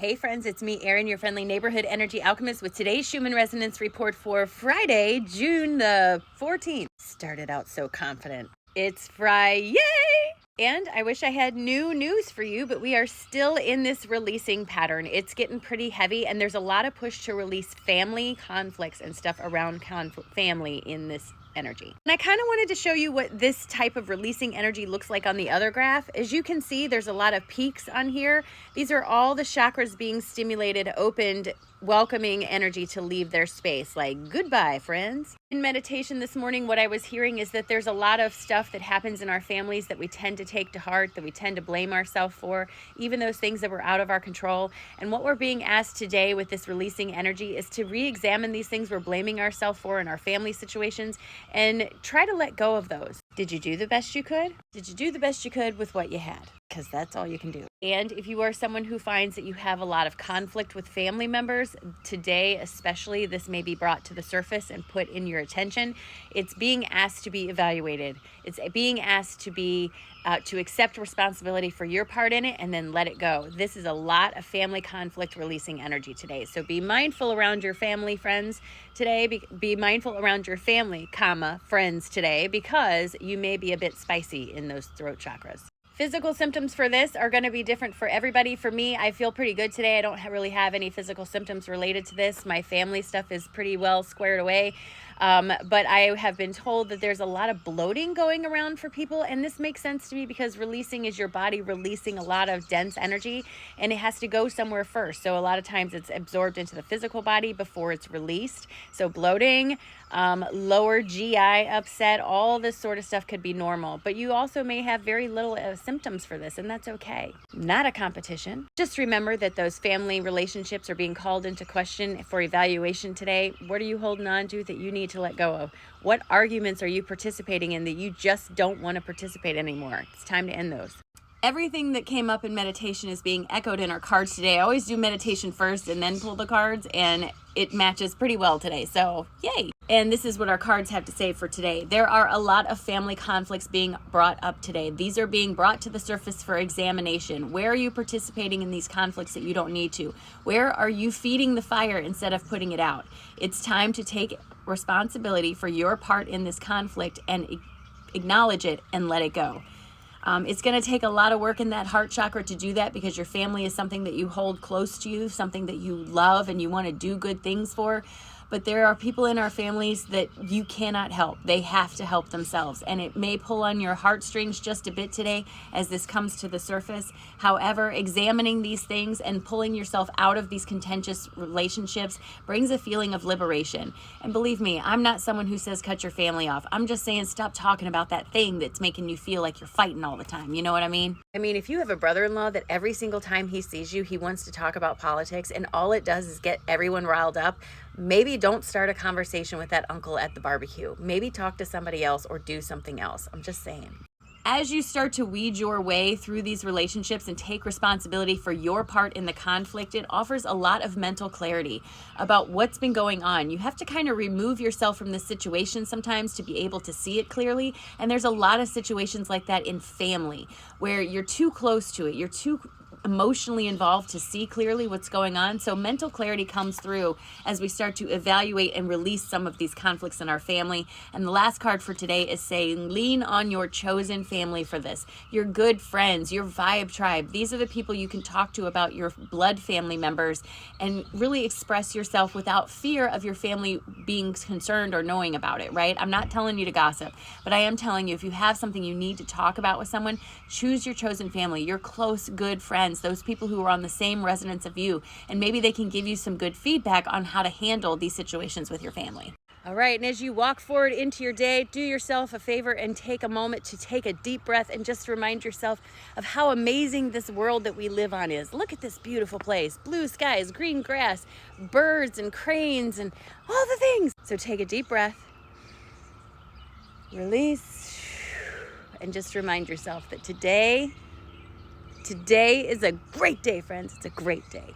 Hey friends, it's me, Erin, your friendly neighborhood energy alchemist with today's Schumann resonance report for Friday, June the 14th. Started out so confident. It's Friday! And I wish I had new news for you, but we are still in this releasing pattern. It's getting pretty heavy, and there's a lot of push to release family conflicts and stuff around family in this energy. And I kind of wanted to show you what this type of releasing energy looks like on the other graph. As you can see, there's a lot of peaks on here. These are all the chakras being stimulated, opened, welcoming energy to leave their space, like goodbye, friends. In meditation this morning, what I was hearing is that there's a lot of stuff that happens in our families that we tend to take to heart, that we tend to blame ourselves for, even those things that were out of our control. And what we're being asked today with this releasing energy is to re-examine these things we're blaming ourselves for in our family situations and try to let go of those. Did you do the best you could? Did you do the best you could with what you had? Because that's all you can do. And if you are someone who finds that you have a lot of conflict with family members, today especially, this may be brought to the surface and put in your attention. It's being asked to be evaluated. It's being asked to be to accept responsibility for your part in it and then let it go. This is a lot of family conflict releasing energy today. So be mindful around your family, friends today. Be mindful around your family, friends today, because you may be a bit spicy in those throat chakras. Physical symptoms for this are going to be different for everybody. For me, I feel pretty good today. I don't really have any physical symptoms related to this. My family stuff is pretty well squared away. But I have been told that there's a lot of bloating going around for people, and this makes sense to me because releasing is your body releasing a lot of dense energy, and it has to go somewhere first. So a lot of times it's absorbed into the physical body before it's released. So bloating, lower GI upset, all this sort of stuff could be normal, but you also may have very little symptoms for this, and that's okay. Not a competition. Just remember that those family relationships are being called into question for evaluation today. What are you holding on to that you need to let go of? What arguments are you participating in that you just don't want to participate anymore? It's time to end those. Everything that came up in meditation is being echoed in our cards today. I always do meditation first and then pull the cards, and it matches pretty well today. So yay. And this is what our cards have to say for today. There are a lot of family conflicts being brought up today. These are being brought to the surface for examination. Where are you participating in these conflicts that you don't need to? Where are you feeding the fire instead of putting it out? It's time to take responsibility for your part in this conflict and acknowledge it and let it go. It's going to take a lot of work in that heart chakra to do that, because your family is something that you hold close to you, something that you love and you want to do good things for. But there are people in our families that you cannot help. They have to help themselves. And it may pull on your heartstrings just a bit today as this comes to the surface. However, examining these things and pulling yourself out of these contentious relationships brings a feeling of liberation. And believe me, I'm not someone who says cut your family off. I'm just saying stop talking about that thing that's making you feel like you're fighting all the time. You know what I mean? I mean, if you have a brother-in-law that every single time he sees you, he wants to talk about politics and all it does is get everyone riled up, maybe don't start a conversation with that uncle at the barbecue. Maybe talk to somebody else or do something else. I'm just saying. As you start to weed your way through these relationships and take responsibility for your part in the conflict, it offers a lot of mental clarity about what's been going on. You have to kind of remove yourself from the situation sometimes to be able to see it clearly. And there's a lot of situations like that in family where you're too close to it. You're too emotionally involved to see clearly what's going on. So mental clarity comes through as we start to evaluate and release some of these conflicts in our family. And the last card for today is saying lean on your chosen family for this. Your good friends, your vibe tribe. These are the people you can talk to about your blood family members and really express yourself without fear of your family being concerned or knowing about it, right? I'm not telling you to gossip, but I am telling you if you have something you need to talk about with someone, choose your chosen family, your close, good friends, those people who are on the same resonance of you, and maybe they can give you some good feedback on how to handle these situations with your family. All right, and as you walk forward into your day, do yourself a favor and take a moment to take a deep breath and just remind yourself of how amazing this world that we live on is. Look at this beautiful place, blue skies, green grass, birds and cranes and all the things. So take a deep breath, release, and just remind yourself that today is a great day, friends. It's a great day.